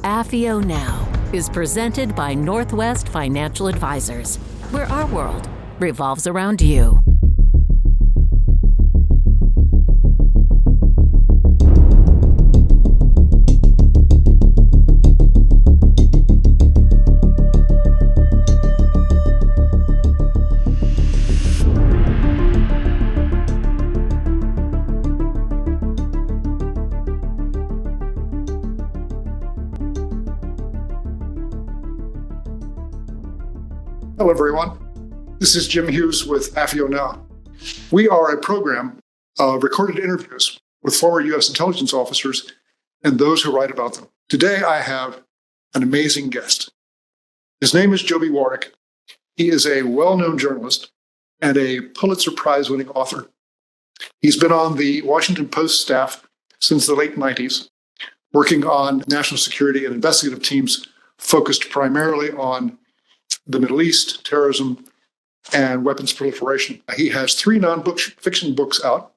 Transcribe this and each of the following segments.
AFIO Now is presented by Northwest Financial Advisors, where our world revolves around you. Hello, everyone. This is Jim Hughes with AFIO Now. We are a program of recorded interviews with former U.S. intelligence officers and those who write about them. Today, I have an amazing guest. His name is Joby Warrick. He is a well-known journalist and a Pulitzer Prize winning author. He's been on the Washington Post staff since the late 90s, working on national security and investigative teams focused primarily on the Middle East, terrorism, and weapons proliferation. He has 3 non-fiction books out.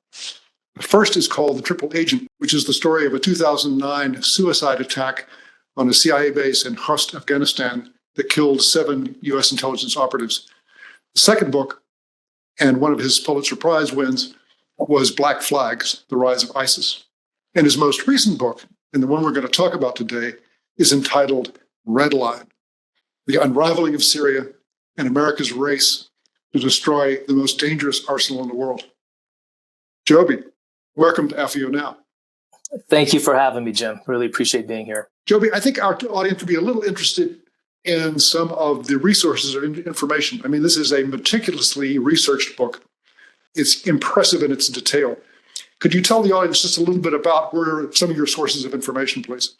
The first is called The Triple Agent, which is the story of a 2009 suicide attack on a CIA base in Khost, Afghanistan, that killed 7 U.S. intelligence operatives. The second book, and one of his Pulitzer Prize wins, was Black Flags, The Rise of ISIS. And his most recent book, and the one we're going to talk about today, is entitled Red Line: The Unraveling of Syria and America's Race to Destroy the Most Dangerous Arsenal in the World. Joby, welcome to AFIO Now. Thank you for having me, Jim. Really appreciate being here. Joby, I think our audience would be a little interested in some of the resources or information. I mean, this is a meticulously researched book. It's impressive in its detail. Could you tell the audience just a little bit about where some of your sources of information, please?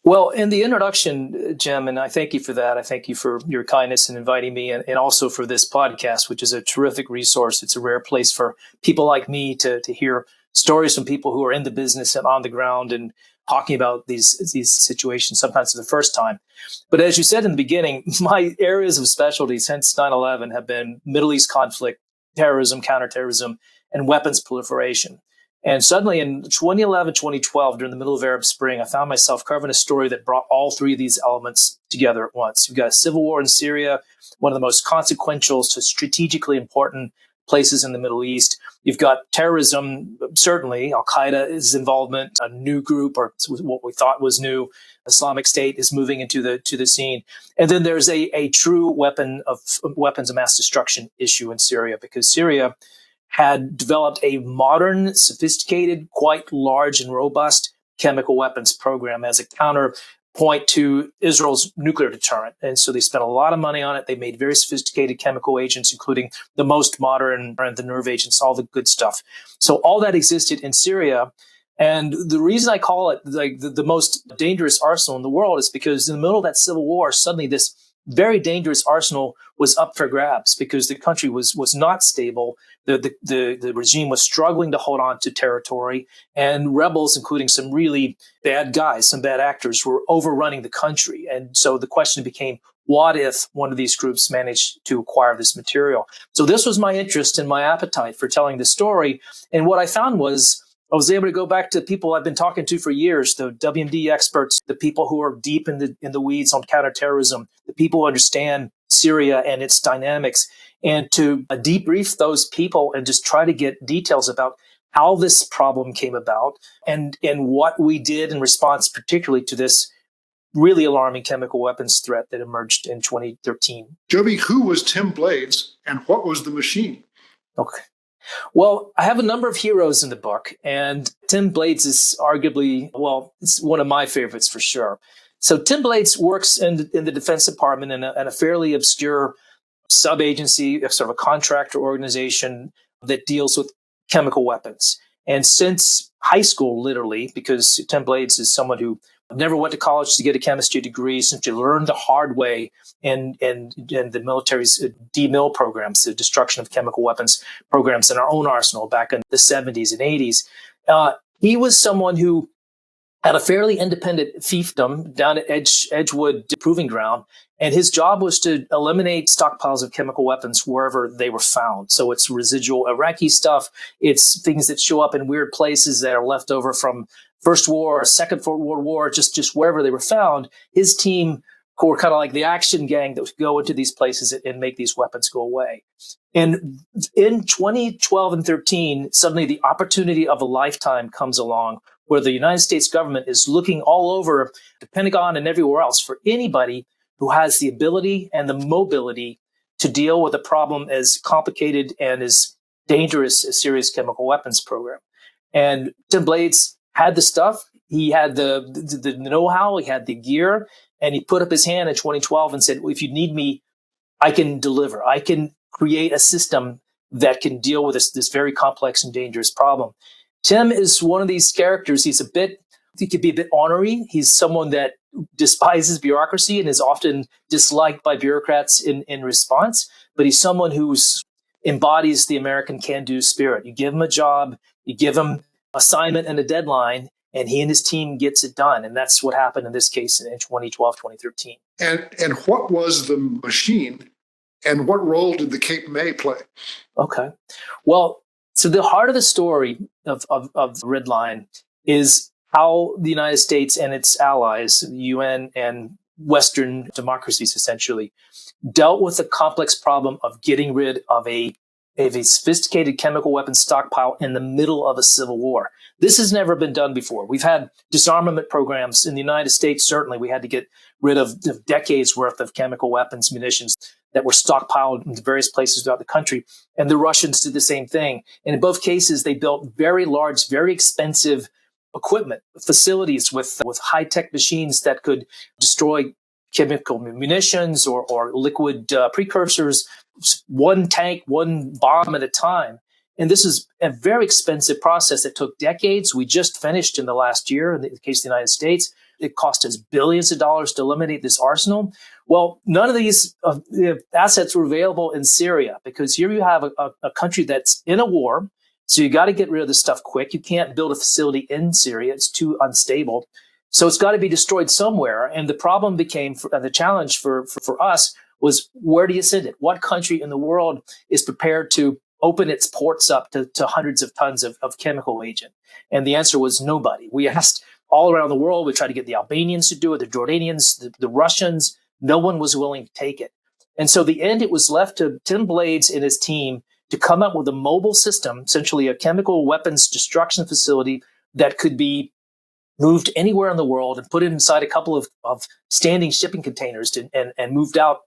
Well, in the introduction, Jim, and I thank you for that. I thank you for your kindness in inviting me and also for this podcast, which is a terrific resource. It's a rare place for people like me to hear stories from people who are in the business and on the ground and talking about these situations, sometimes for the first time. But as you said in the beginning, my areas of specialty since 9/11 have been Middle East conflict, terrorism, counterterrorism, and weapons proliferation. And suddenly in 2011, 2012, during the middle of Arab Spring, I found myself covering a story that brought all 3 of these elements together at once. You've got a civil war in Syria, one of the most consequential to strategically important places in the Middle East. You've got terrorism, certainly Al-Qaeda's involvement, a new group, or what we thought was new. Islamic State is moving into the scene. And then there's a true weapons of mass destruction issue in Syria, because Syria had developed a modern, sophisticated, quite large and robust chemical weapons program as a counterpoint to Israel's nuclear deterrent. And so they spent a lot of money on it. They made very sophisticated chemical agents, including the most modern, the nerve agents, all the good stuff. So all that existed in Syria. And the reason I call it like the most dangerous arsenal in the world is because in the middle of that civil war, suddenly this very dangerous arsenal was up for grabs because the country was not stable. The regime was struggling to hold on to territory, and rebels, including some really bad guys, some bad actors, were overrunning the country. And so the question became, what if one of these groups managed to acquire this material? So this was my interest and my appetite for telling the story. And what I found was I was able to go back to people I've been talking to for years, the WMD experts, the people who are deep in the weeds on counterterrorism, the people who understand Syria and its dynamics, and to debrief those people and just try to get details about how this problem came about and what we did in response, particularly to this really alarming chemical weapons threat that emerged in 2013. Joby, who was Tim Blades and what was the machine? Okay. Well, I have a number of heroes in the book, and Tim Blades is arguably, it's one of my favorites for sure. So Tim Blades works in the Defense Department in a fairly obscure sub-agency, sort of a contractor organization that deals with chemical weapons. And since high school, literally, because Tim Blades is someone who never went to college to get a chemistry degree, since you learned the hard way in the military's demil programs, the destruction of chemical weapons programs in our own arsenal back in the 70s and 80s. He was someone who had a fairly independent fiefdom down at Edgewood Proving Ground, and his job was to eliminate stockpiles of chemical weapons wherever they were found. So it's residual Iraqi stuff, it's things that show up in weird places that are left over from First War, Second World War, just wherever they were found, his team were kind of like the action gang that would go into these places and make these weapons go away. And in 2012 and 13, suddenly the opportunity of a lifetime comes along where the United States government is looking all over the Pentagon and everywhere else for anybody who has the ability and the mobility to deal with a problem as complicated and as dangerous as Syria's chemical weapons program. And Tim Blades had the stuff. He had the know-how. He had the gear. And he put up his hand in 2012 and said, well, if you need me, I can deliver. I can create a system that can deal with this very complex and dangerous problem. Tim is one of these characters. He could be a bit ornery. He's someone that despises bureaucracy and is often disliked by bureaucrats in response. But he's someone who embodies the American can-do spirit. You give him a job, you give him assignment and a deadline, and he and his team gets it done. And that's what happened in this case in 2012, 2013. And what was the machine, and what role did the Cape May play? Okay. Well, so the heart of the story of the Red Line is how the United States and its allies, the UN and Western democracies essentially, dealt with the complex problem of getting rid of a sophisticated chemical weapons stockpile in the middle of a civil war. This has never been done before. We've had disarmament programs in the United States. Certainly, we had to get rid of decades worth of chemical weapons, munitions that were stockpiled in various places throughout the country. And the Russians did the same thing. And in both cases, they built very large, very expensive equipment, facilities with high-tech machines that could destroy chemical munitions or liquid precursors, one tank, one bomb at a time. And this is a very expensive process that took decades. We just finished in the last year, in the case of the United States. It cost us billions of dollars to eliminate this arsenal. Well, none of these assets were available in Syria, because here you have a country that's in a war. So you got to get rid of this stuff quick. You can't build a facility in Syria. It's too unstable. So it's got to be destroyed somewhere. And the problem became, the challenge for us was, where do you send it? What country in the world is prepared to open its ports up to hundreds of tons of chemical agent? And the answer was nobody. We asked all around the world. We tried to get the Albanians to do it, the Jordanians, the Russians. No one was willing to take it. And so the end, it was left to Tim Blades and his team to come up with a mobile system, essentially a chemical weapons destruction facility that could be moved anywhere in the world and put it inside a couple of standing shipping containers and moved out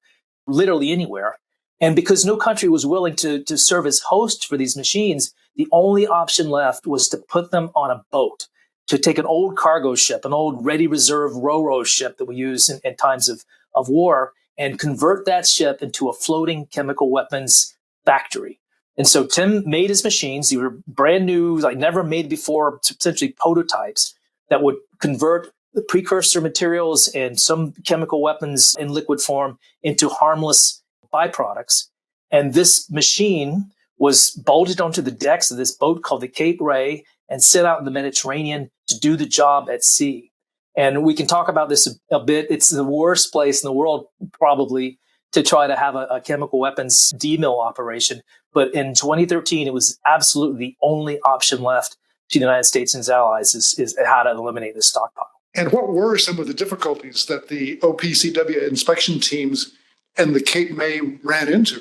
literally anywhere. And because no country was willing to serve as host for these machines, the only option left was to put them on a boat, to take an old cargo ship, an old ready reserve ro-ro ship that we use in times of war, and convert that ship into a floating chemical weapons factory. And so Tim made his machines. They were brand new, like never made before, essentially prototypes that would convert the precursor materials and some chemical weapons in liquid form into harmless byproducts. And this machine was bolted onto the decks of this boat called the Cape Ray and set out in the Mediterranean to do the job at sea. And we can talk about this a bit. It's the worst place in the world, probably, to try to have a chemical weapons demill operation. But in 2013, it was absolutely the only option left to the United States and its allies is how to eliminate this stockpile. And what were some of the difficulties that the OPCW inspection teams and the Cape May ran into?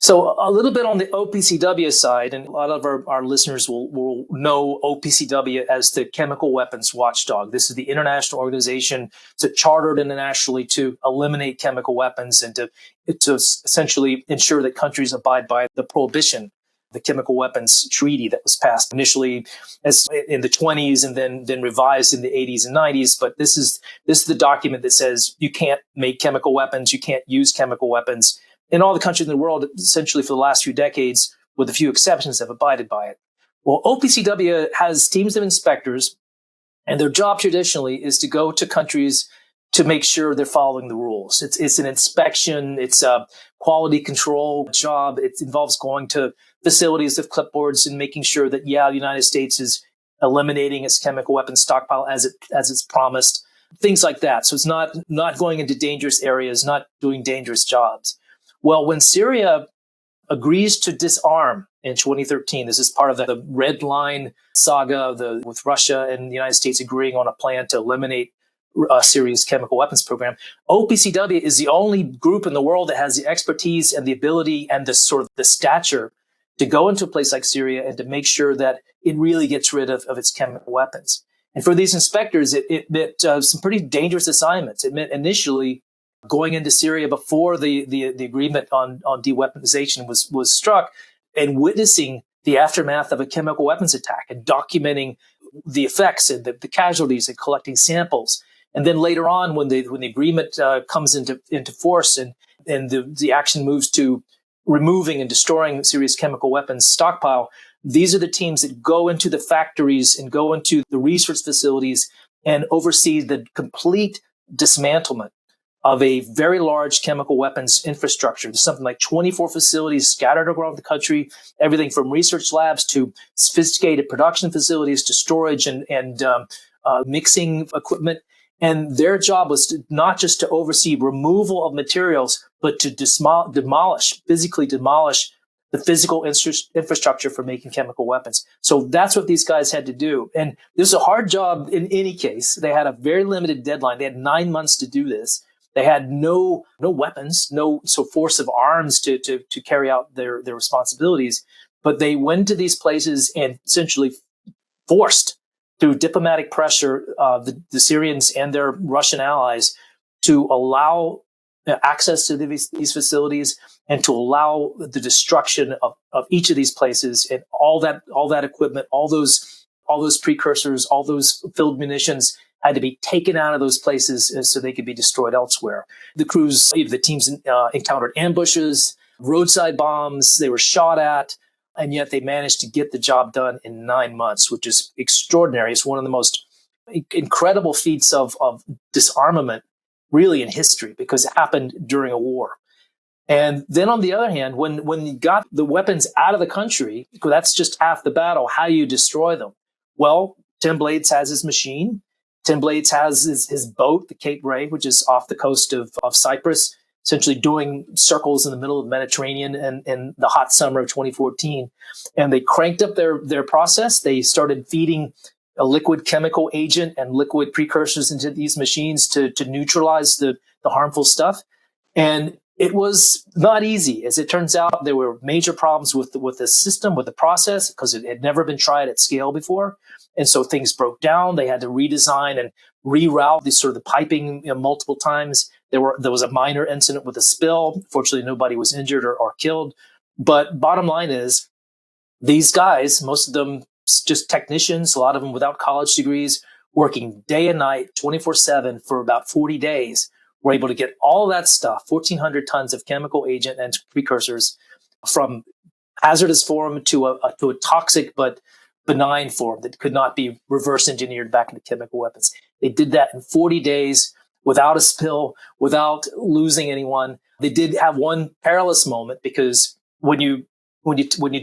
So a little bit on the OPCW side, and a lot of our listeners will know OPCW as the chemical weapons watchdog. This is the international organization that's chartered internationally to eliminate chemical weapons and to essentially ensure that countries abide by the prohibition, the chemical weapons treaty that was passed initially as in the 20s and then revised in the 80s and 90s. But this is the document that says you can't make chemical weapons, you can't use chemical weapons. In all the countries in the world, essentially for the last few decades, with a few exceptions, have abided by it. Well, OPCW has teams of inspectors, and their job traditionally is to go to countries to make sure they're following the rules. It's an inspection, it's a quality control job. It involves going to facilities with clipboards and making sure that, the United States is eliminating its chemical weapons stockpile as it's promised, things like that. So it's not going into dangerous areas, not doing dangerous jobs. Well, when Syria agrees to disarm in 2013. This is part of the red line saga with Russia and the United States agreeing on a plan to eliminate Syria's chemical weapons program. OPCW is the only group in the world that has the expertise and the ability and the sort of the stature to go into a place like Syria and to make sure that it really gets rid of its chemical weapons. And for these inspectors, it meant some pretty dangerous assignments. It meant initially going into Syria before the agreement on de-weaponization was struck and witnessing the aftermath of a chemical weapons attack and documenting the effects and the casualties and collecting samples. And then later on, when the agreement comes into force and the action moves to removing and destroying Syria's chemical weapons stockpile, these are the teams that go into the factories and go into the research facilities and oversee the complete dismantlement of a very large chemical weapons infrastructure. There's something like 24 facilities scattered around the country, everything from research labs to sophisticated production facilities to storage and mixing equipment. And their job was not just to oversee removal of materials, but to physically demolish the physical infrastructure for making chemical weapons. So that's what these guys had to do. And this is a hard job in any case. They had a very limited deadline. They had 9 months to do this. They had no weapons, no force of arms to carry out their responsibilities. But they went to these places and essentially forced, through diplomatic pressure, the Syrians and their Russian allies to allow access to these facilities and to allow the destruction of each of these places and all that equipment, all those precursors, all those filled munitions had to be taken out of those places so they could be destroyed elsewhere. The teams encountered ambushes, roadside bombs, they were shot at, and yet they managed to get the job done in 9 months, which is extraordinary. It's one of the most incredible feats of disarmament really in history because it happened during a war. And then on the other hand, when you got the weapons out of the country, that's just half the battle. How do you destroy them? Well, Tim Blades has his machine. Tim Blades has his boat, the Cape Ray, which is off the coast of Cyprus, essentially doing circles in the middle of the Mediterranean in the hot summer of 2014. And they cranked up their process. They started feeding a liquid chemical agent and liquid precursors into these machines to neutralize the harmful stuff. And it was not easy. As it turns out, there were major problems with the system, with the process, because it had never been tried at scale before. And so things broke down. They had to redesign and reroute the piping multiple times. There was a minor incident with a spill. Fortunately, nobody was injured or killed. But bottom line is, these guys, most of them just technicians, a lot of them without college degrees, working day and night, 24/7 for about 40 days, were able to get all that stuff, 1,400 tons of chemical agent and precursors, from hazardous form to a toxic but benign form that could not be reverse engineered back into chemical weapons. They did that in 40 days without a spill, without losing anyone. They did have one perilous moment because when you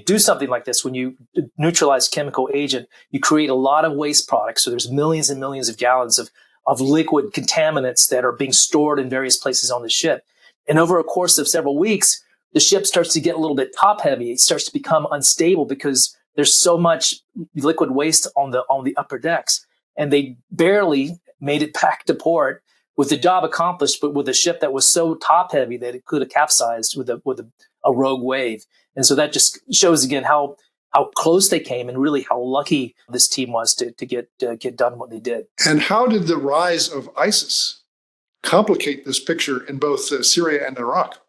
do something like this, when you neutralize chemical agent, you create a lot of waste products. So there's millions and millions of gallons of liquid contaminants that are being stored in various places on the ship. And over a course of several weeks, the ship starts to get a little bit top heavy. It starts to become unstable because there's so much liquid waste on the upper decks. And they barely made it back to port with the job accomplished, but with a ship that was so top heavy that it could have capsized with a rogue wave. And so that just shows again how close they came and really how lucky this team was to get done what they did. And how did the rise of ISIS complicate this picture in both Syria and Iraq?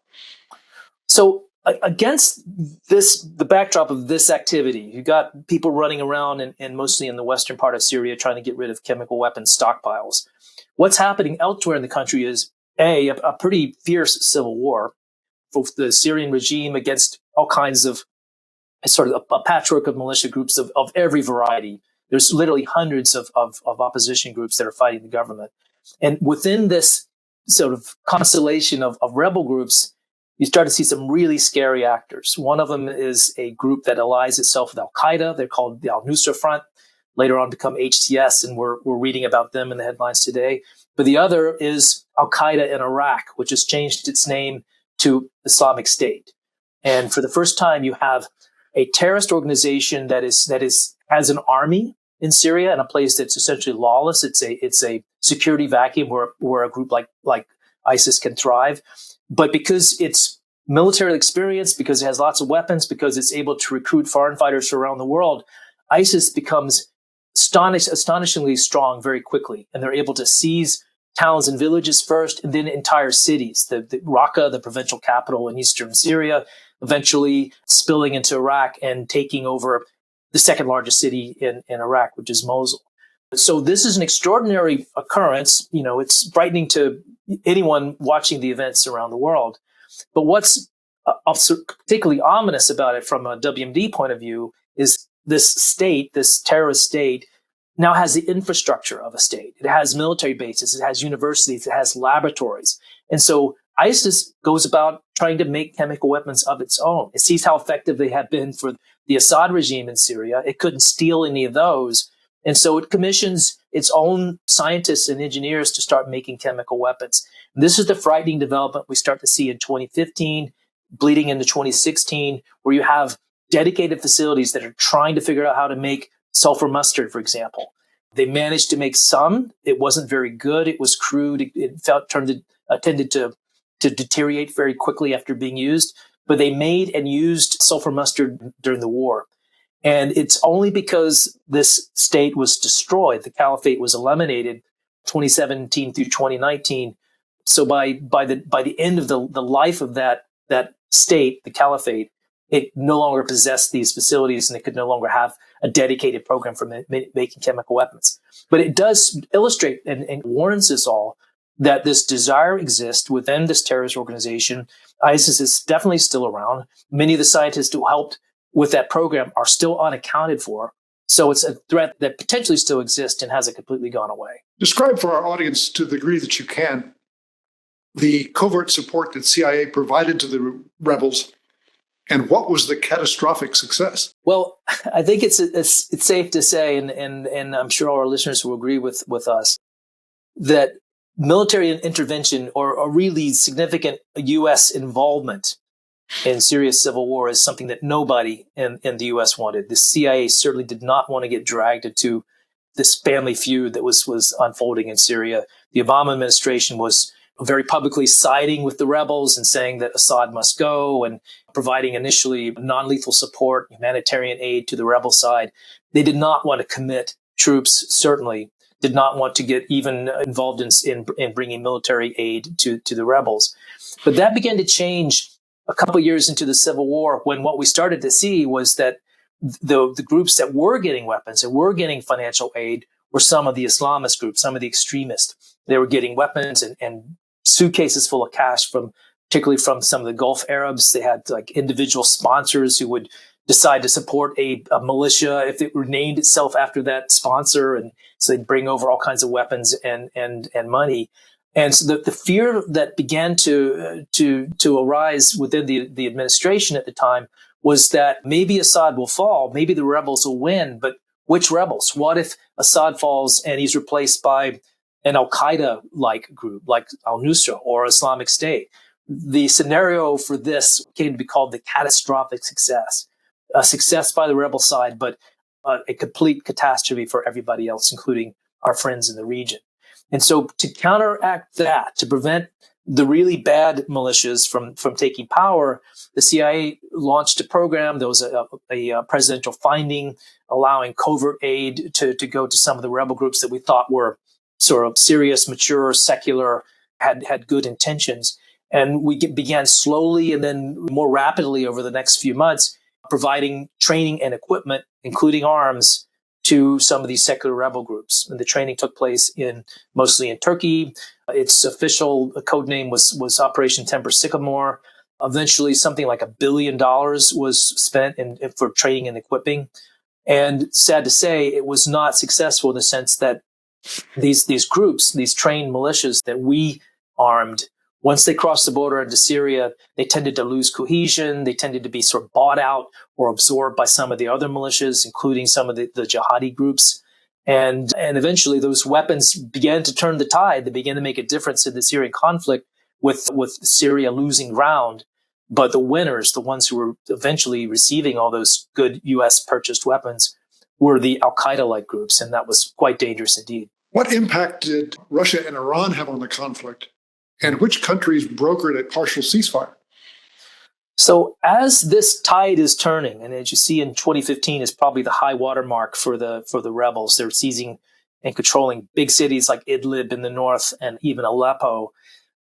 So against the backdrop of this activity, you got people running around and mostly in the western part of Syria trying to get rid of chemical weapons stockpiles. What's happening elsewhere in the country is a pretty fierce civil war for the Syrian regime against all kinds of sort of a patchwork of militia groups of every variety. There's literally hundreds of opposition groups that are fighting the government. And within this sort of constellation of rebel groups, you start to see some really scary actors. One of them is a group that allies itself with Al-Qaeda. They're called the Al-Nusra Front, later on become HTS, and we're reading about them in the headlines today. But the other is Al-Qaeda in Iraq, which has changed its name to Islamic State. And for the first time, you have a terrorist organization that has an army in Syria and a place that's essentially lawless. It's a security vacuum where a group like ISIS can thrive. But because it's military experience, because it has lots of weapons, because it's able to recruit foreign fighters from around the world, ISIS becomes astonishingly strong very quickly. And they're able to seize towns and villages first, and then entire cities. The Raqqa, the provincial capital in eastern Syria, eventually spilling into Iraq and taking over the second largest city in Iraq, which is Mosul. So this is an extraordinary occurrence. It's frightening to anyone watching the events around the world. But what's particularly ominous about it from a WMD point of view is this state, this terrorist state, now has the infrastructure of a state. It has military bases, it has universities, it has laboratories. And so ISIS goes about trying to make chemical weapons of its own. It sees how effective they have been for the Assad regime in Syria. It couldn't steal any of those. And so it commissions its own scientists and engineers to start making chemical weapons. And this is the frightening development we start to see in 2015, bleeding into 2016, where you have dedicated facilities that are trying to figure out how to make sulfur mustard, for example. They managed to make some. It wasn't very good. It was crude. It tended to deteriorate very quickly after being used. But they made and used sulfur mustard during the war. And it's only because this state was destroyed, the caliphate was eliminated 2017 through 2019. So by the end of the life of that state, the caliphate, it no longer possessed these facilities, and it could no longer have a dedicated program for making chemical weapons. But it does illustrate and warns us all that this desire exists within this terrorist organization. ISIS is definitely still around. Many of the scientists who helped with that program are still unaccounted for. So it's a threat that potentially still exists and hasn't completely gone away. Describe for our audience, to the degree that you can, the covert support that CIA provided to the rebels, and what was the catastrophic success? Well, I think it's safe to say, and I'm sure all our listeners will agree with us, that military intervention or really significant U.S. involvement in Syria's civil war is something that nobody in the U.S. wanted. The CIA certainly did not want to get dragged into this family feud that was unfolding in Syria. The Obama administration was very publicly siding with the rebels and saying that Assad must go and providing initially non-lethal support, humanitarian aid to the rebel side. They did not want to commit troops, certainly did not want to get even involved in bringing military aid to the rebels. But that began to change a couple of years into the Civil War, when what we started to see was that the groups that were getting weapons and were getting financial aid were some of the Islamist groups, some of the extremists. They were getting weapons and suitcases full of cash particularly from some of the Gulf Arabs. They had like individual sponsors who would decide to support a militia if it renamed itself after that sponsor. And so they'd bring over all kinds of weapons and money. And so the fear that began to arise within the administration at the time was that maybe Assad will fall, maybe the rebels will win, but which rebels? What if Assad falls and he's replaced by an Al-Qaeda-like group like al-Nusra or Islamic State? The scenario for this came to be called the catastrophic success. A success by the rebel side, but a complete catastrophe for everybody else, including our friends in the region. And so to counteract that, to prevent the really bad militias from taking power, the CIA launched a program. There was a presidential finding allowing covert aid to go to some of the rebel groups that we thought were sort of serious, mature, secular, had good intentions. And we began slowly and then more rapidly over the next few months providing training and equipment, including arms, to some of these secular rebel groups. And the training took place mostly in Turkey. Its official code name was Operation Temper Sycamore. Eventually, something like $1 billion was spent for training and equipping. And sad to say, it was not successful in the sense that these groups, these trained militias that we armed, once they crossed the border into Syria, they tended to lose cohesion. They tended to be sort of bought out or absorbed by some of the other militias, including some of the jihadi groups. And eventually those weapons began to turn the tide. They began to make a difference in the Syrian conflict with Syria losing ground. But the winners, the ones who were eventually receiving all those good U.S. purchased weapons, were the Al-Qaeda-like groups, and that was quite dangerous indeed. What impact did Russia and Iran have on the conflict, and which countries brokered a partial ceasefire? So as this tide is turning, and as you see in 2015 is probably the high water mark for the rebels. They're seizing and controlling big cities like Idlib in the north and even Aleppo.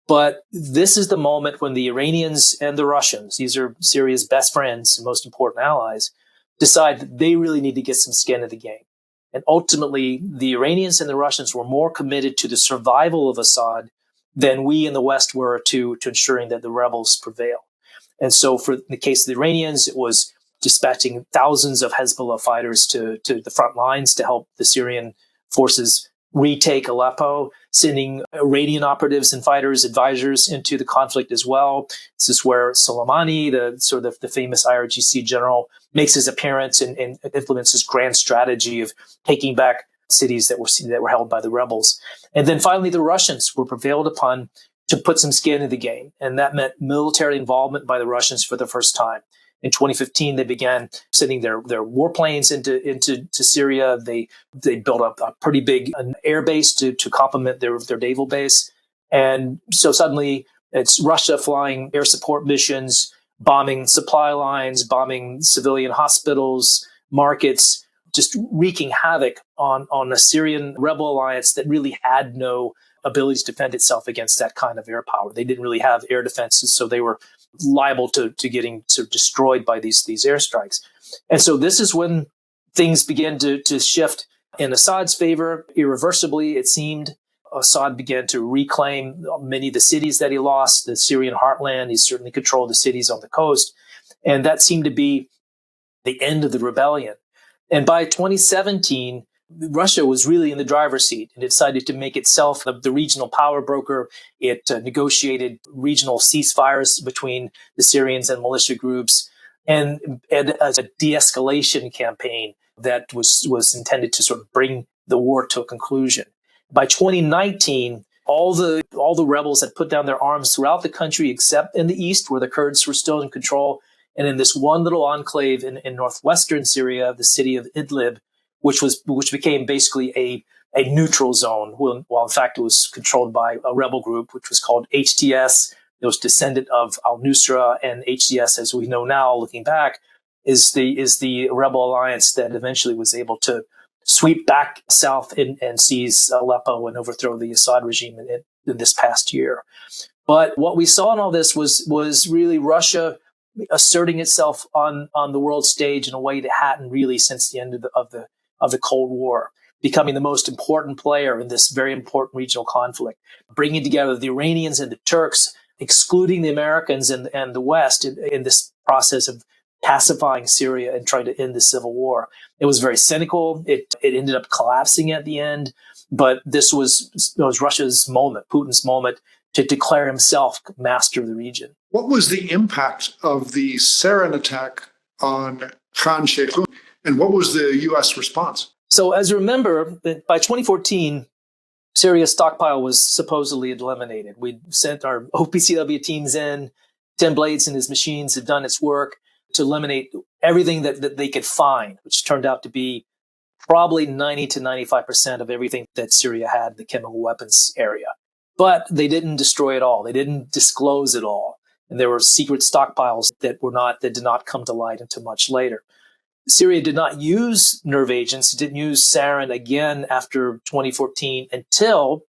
But this is the moment when the Iranians and the Russians, these are Syria's best friends and most important allies, decide that they really need to get some skin in the game. And ultimately, the Iranians and the Russians were more committed to the survival of Assad than we in the West were to ensuring that the rebels prevail. And so for the case of the Iranians, it was dispatching thousands of Hezbollah fighters to the front lines to help the Syrian forces retake Aleppo, sending Iranian operatives and fighters, advisors into the conflict as well. This is where Soleimani, the famous IRGC general, makes his appearance and implements his grand strategy of taking back cities that were held by the rebels. And then finally, the Russians were prevailed upon to put some skin in the game. And that meant military involvement by the Russians for the first time. In 2015, they began sending their warplanes into Syria. They built up a pretty big air base to complement their naval base. And so suddenly it's Russia flying air support missions, bombing supply lines, bombing civilian hospitals, markets, just wreaking havoc on a Syrian rebel alliance that really had no ability to defend itself against that kind of air power. They didn't really have air defenses, so they were liable to getting sort of destroyed by these airstrikes. And so this is when things began to shift in Assad's favor irreversibly, it seemed. Assad began to reclaim many of the cities that he lost, the Syrian heartland. He certainly controlled the cities on the coast. And that seemed to be the end of the rebellion. And by 2017, Russia was really in the driver's seat and decided to make itself the regional power broker. It negotiated regional ceasefires between the Syrians and militia groups and as a de-escalation campaign that was intended to sort of bring the war to a conclusion. By 2019, all the rebels had put down their arms throughout the country, except in the east, where the Kurds were still in control, and in this one little enclave in northwestern Syria, the city of Idlib, which became basically a neutral zone, while in fact it was controlled by a rebel group, which was called HTS. It was descendant of al-Nusra, and HTS, as we know now, looking back, is the rebel alliance that eventually was able to sweep back south and seize Aleppo and overthrow the Assad regime in this past year. But what we saw in all this was really Russia asserting itself on the world stage in a way that hadn't really since the end of the Cold War, becoming the most important player in this very important regional conflict, bringing together the Iranians and the Turks, excluding the Americans and the West in this process of pacifying Syria and trying to end the civil war. It was very cynical. It ended up collapsing at the end, but this was Russia's moment, Putin's moment, to declare himself master of the region. What was the impact of the sarin attack on Khan Sheikhoun, and what was the U.S. response? So as you remember, by 2014, Syria's stockpile was supposedly eliminated. We sent our OPCW teams in. Tim Blades and his machines had done its work to eliminate everything that they could find, which turned out to be probably 90 to 95% of everything that Syria had in the chemical weapons area. But they didn't destroy it all. They didn't disclose it all. And there were secret stockpiles that did not come to light until much later. Syria did not use nerve agents. It didn't use sarin again after 2014 until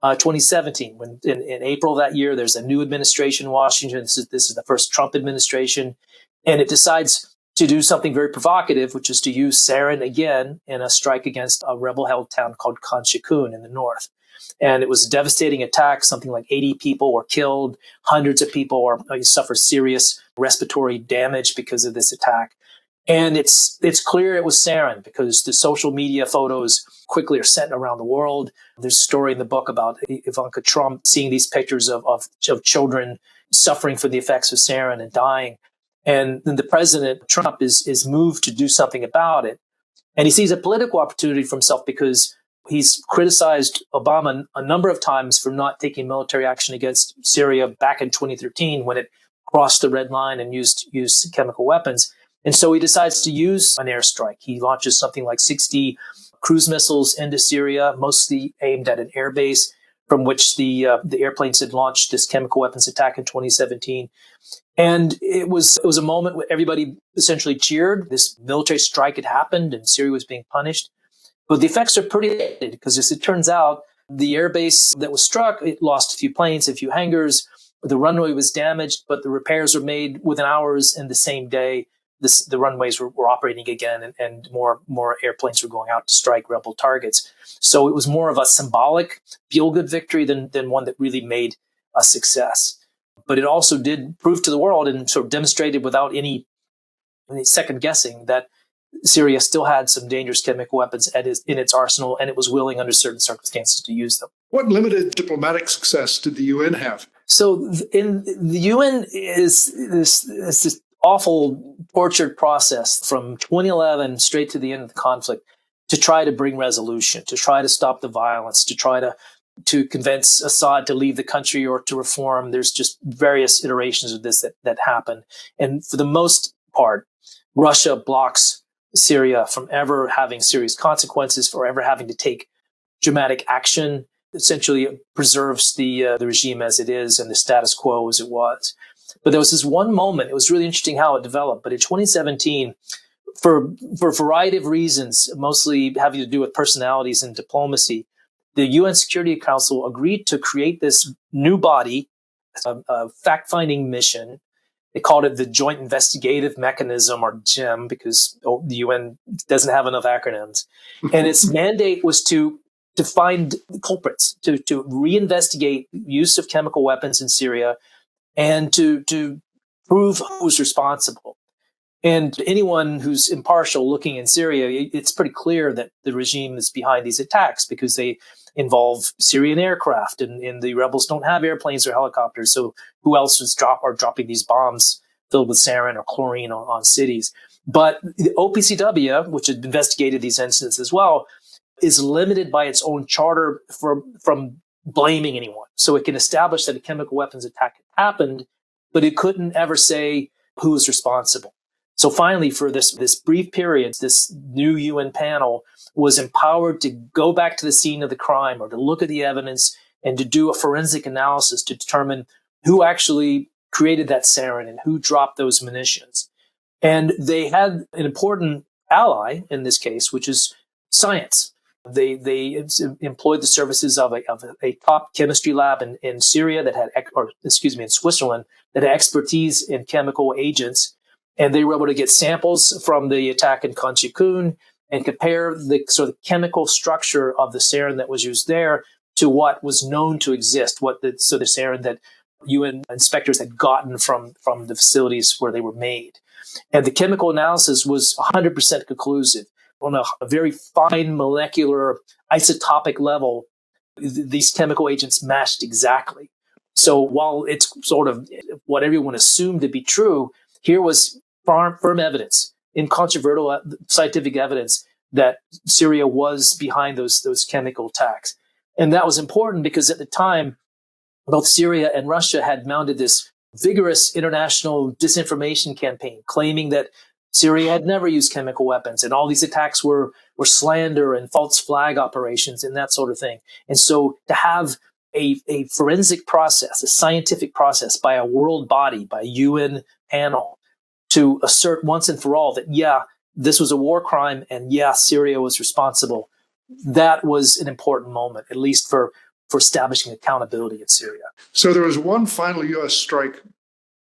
2017, when in April that year, there's a new administration in Washington. This is the first Trump administration. And it decides to do something very provocative, which is to use sarin again in a strike against a rebel-held town called Khan Sheikhoun in the north. And it was a devastating attack. Something like 80 people were killed. Hundreds of people suffered serious respiratory damage because of this attack. And it's clear it was sarin because the social media photos quickly are sent around the world. There's a story in the book about Ivanka Trump seeing these pictures of children suffering from the effects of sarin and dying. And then the president, Trump, is moved to do something about it. And he sees a political opportunity for himself because he's criticized Obama a number of times for not taking military action against Syria back in 2013 when it crossed the red line and used chemical weapons. And so he decides to use an airstrike. He launches something like 60 cruise missiles into Syria, mostly aimed at an airbase from which the airplanes had launched this chemical weapons attack in 2017. And it was a moment where everybody essentially cheered. This military strike had happened and Syria was being punished. But the effects are pretty limited because, as it turns out, the airbase that was struck, it lost a few planes, a few hangars. The runway was damaged, but the repairs were made within hours, and the same day, the runways were operating again, and more airplanes were going out to strike rebel targets. So it was more of a symbolic feel-good victory than one that really made a success. But it also did prove to the world and sort of demonstrated without any second guessing that Syria still had some dangerous chemical weapons in its arsenal, and it was willing under certain circumstances to use them. What limited diplomatic success did the UN have? So in the UN is this awful tortured process from 2011 straight to the end of the conflict to try to bring resolution, to try to stop the violence, to try to convince Assad to leave the country or to reform. There's just various iterations of this that happen. And for the most part, Russia blocks Syria from ever having serious consequences, for ever having to take dramatic action. Essentially preserves the regime as it is and the status quo as it was. But there was this one moment. It was really interesting how it developed. But in 2017, for a variety of reasons, mostly having to do with personalities and diplomacy, the UN Security Council agreed to create this new body, a fact-finding mission. They called it the Joint Investigative Mechanism, or JIM, because the UN doesn't have enough acronyms. And its mandate was to find culprits, to reinvestigate use of chemical weapons in Syria, and to prove who was responsible. And anyone who's impartial looking in Syria, it's pretty clear that the regime is behind these attacks because they involve Syrian aircraft, and the rebels don't have airplanes or helicopters. So who else are dropping these bombs filled with sarin or chlorine on cities? But the OPCW, which had investigated these incidents as well, is limited by its own charter from blaming anyone. So it can establish that a chemical weapons attack had happened, but it couldn't ever say who was responsible. So finally, for this brief period, this new UN panel was empowered to go back to the scene of the crime or to look at the evidence and to do a forensic analysis to determine who actually created that sarin and who dropped those munitions. And they had an important ally in this case, which is science. They employed the services of a top chemistry lab in Syria that had, in Switzerland, that had expertise in chemical agents. And they were able to get samples from the attack in Khan Shaykhun and compare the sort of chemical structure of the sarin that was used there to what was known to exist, the sarin that UN inspectors had gotten from the facilities where they were made. And the chemical analysis was 100% conclusive. On a very fine molecular isotopic level, these chemical agents matched exactly. So while it's sort of what everyone assumed to be true, here was firm evidence, incontrovertible scientific evidence that Syria was behind those chemical attacks. And that was important because at the time, both Syria and Russia had mounted this vigorous international disinformation campaign claiming that Syria had never used chemical weapons, and all these attacks were slander and false flag operations and that sort of thing. And so to have a forensic process, a scientific process by a world body, by a UN panel, to assert once and for all that, yeah, this was a war crime, and yeah, Syria was responsible, that was an important moment, at least for establishing accountability in Syria. So there was one final U.S. strike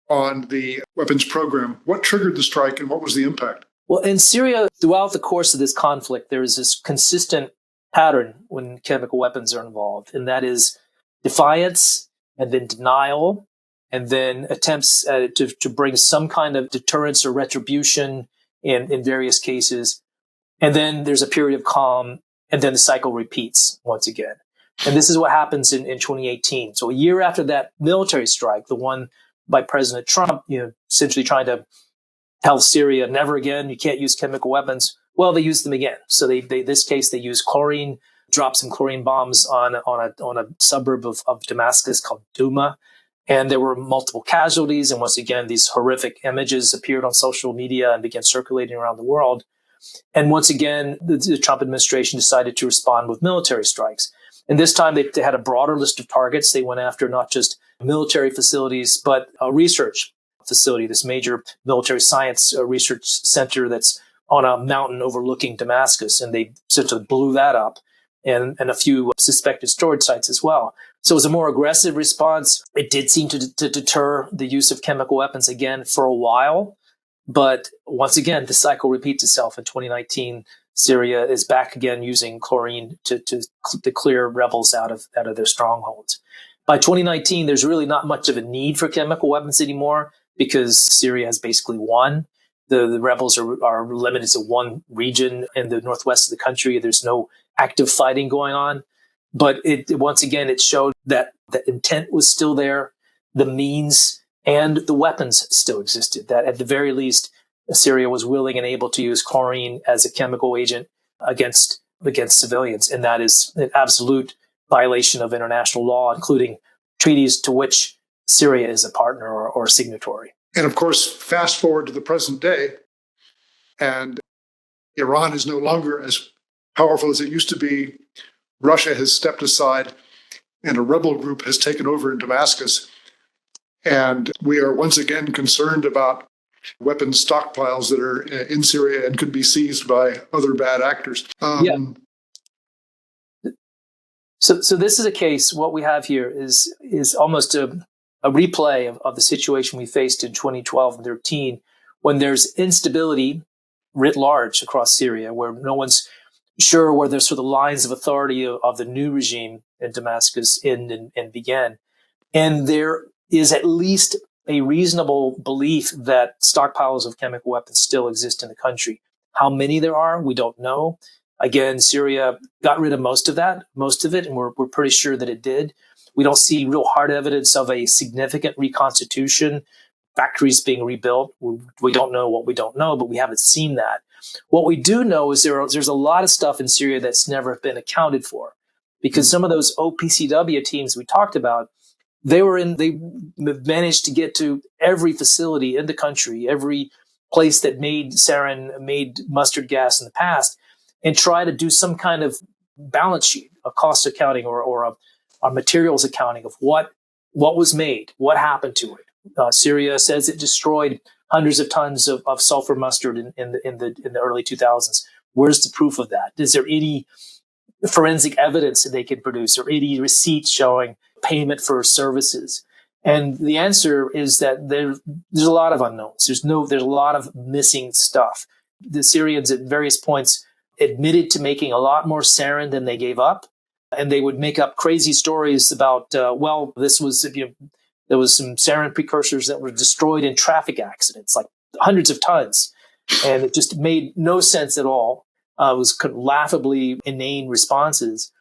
on the weapons program. What triggered the strike and what was the impact? Well, in Syria, throughout the course of this conflict, there is this consistent pattern when chemical weapons are involved, and that is defiance and then denial and then attempts to bring some kind of deterrence or retribution in various cases. And then there's a period of calm, and then the cycle repeats once again. And this is what happens in 2018. So a year after that military strike, the one by President Trump, essentially trying to tell Syria, never again, you can't use chemical weapons. Well, they used them again. So this case, they used chlorine, dropped some chlorine bombs on a suburb of Damascus called Douma. And there were multiple casualties. And once again, these horrific images appeared on social media and began circulating around the world. And once again, the Trump administration decided to respond with military strikes. And this time they had a broader list of targets. They went after not just military facilities, but a research facility, this major military science research center that's on a mountain overlooking Damascus. And they essentially blew that up, and a few suspected storage sites as well. So it was a more aggressive response. It did seem to deter the use of chemical weapons again for a while. But once again, the cycle repeats itself. In 2019, Syria is back again using chlorine to clear rebels out of their strongholds. By 2019, there's really not much of a need for chemical weapons anymore because Syria has basically won. The rebels are limited to one region in the northwest of the country. There's no active fighting going on. But once again, it showed that the intent was still there, the means and the weapons still existed, that at the very least, Syria was willing and able to use chlorine as a chemical agent against civilians. And that is an absolute violation of international law, including treaties to which Syria is a partner or signatory. And of course, fast forward to the present day, and Iran is no longer as powerful as it used to be. Russia has stepped aside, and a rebel group has taken over in Damascus. And we are once again concerned about weapons stockpiles that are in Syria and could be seized by other bad actors. So this is a case. What we have here is almost a replay of the situation we faced in 2012 and 13, when there's instability writ large across Syria, where no one's sure where there's sort of the lines of authority of the new regime in Damascus end and began. And there is at least a reasonable belief that stockpiles of chemical weapons still exist in the country. How many there are, we don't know. Again, Syria got rid of most of it, and we're pretty sure that it did. We don't see real hard evidence of a significant reconstitution, factories being rebuilt. We don't know what we don't know, but we haven't seen that. What we do know is there's a lot of stuff in Syria that's never been accounted for, because some of those OPCW teams we talked about, they managed to get to every facility in the country, every place that made sarin, made mustard gas in the past, and try to do some kind of balance sheet, a cost accounting or a materials accounting of what was made, what happened to it. Syria says it destroyed hundreds of tons of sulfur mustard in the early 2000s. Where's the proof of that? Is there any forensic evidence that they can produce, or any receipts showing payment for services? And the answer is that there's a lot of unknowns. There's a lot of missing stuff. The Syrians at various points admitted to making a lot more sarin than they gave up. And they would make up crazy stories about, there was some sarin precursors that were destroyed in traffic accidents, like hundreds of tons. And it just made no sense at all. It was laughably inane responses.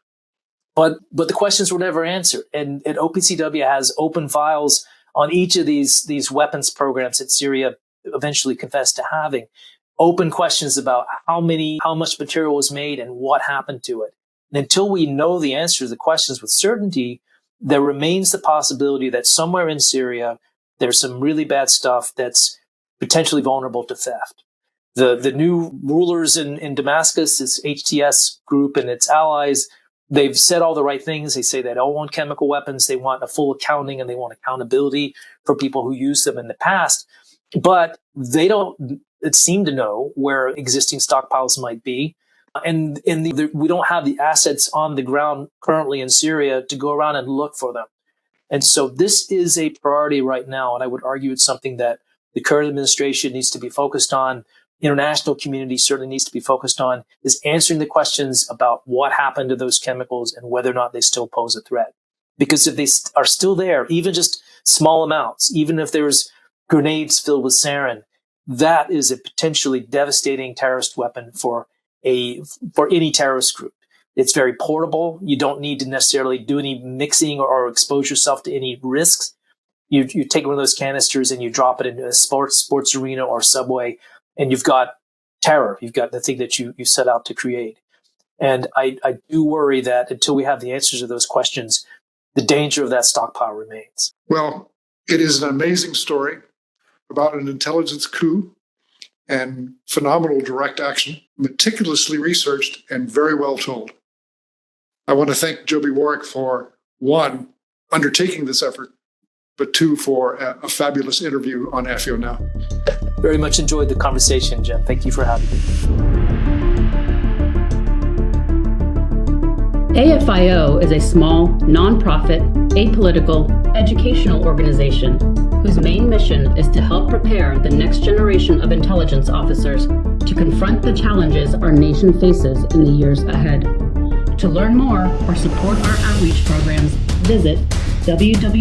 But the questions were never answered. And OPCW has open files on each of these weapons programs that Syria eventually confessed to having. Open questions about how much material was made and what happened to it. And until we know the answer to the questions with certainty, there remains the possibility that somewhere in Syria, there's some really bad stuff that's potentially vulnerable to theft. The new rulers in Damascus, this HTS group and its allies, they've said all the right things. They say they don't want chemical weapons. They want a full accounting, and they want accountability for people who used them in the past. But they don't seem to know where existing stockpiles might be. And we don't have the assets on the ground currently in Syria to go around and look for them. And so this is a priority right now. And I would argue it's something that the current administration needs to be focused on. International community certainly needs to be focused on, is answering the questions about what happened to those chemicals and whether or not they still pose a threat. Because if they are still there, even just small amounts, even if there's grenades filled with sarin, that is a potentially devastating terrorist weapon for any terrorist group. It's very portable. You don't need to necessarily do any mixing or expose yourself to any risks. You take one of those canisters and you drop it into a sports arena or subway, and you've got terror. You've got the thing that you set out to create. And I do worry that until we have the answers to those questions, the danger of that stockpile remains. Well, It is an amazing story about an intelligence coup and phenomenal direct action, meticulously researched and very well told. I want to thank Joby Warrick for, one, undertaking this effort, but two, for a fabulous interview on AFIO Now. Very much enjoyed the conversation, Jim. Thank you for having me. AFIO is a small, nonprofit, apolitical, educational organization whose main mission is to help prepare the next generation of intelligence officers to confront the challenges our nation faces in the years ahead. To learn more or support our outreach programs, visit www.afio.com.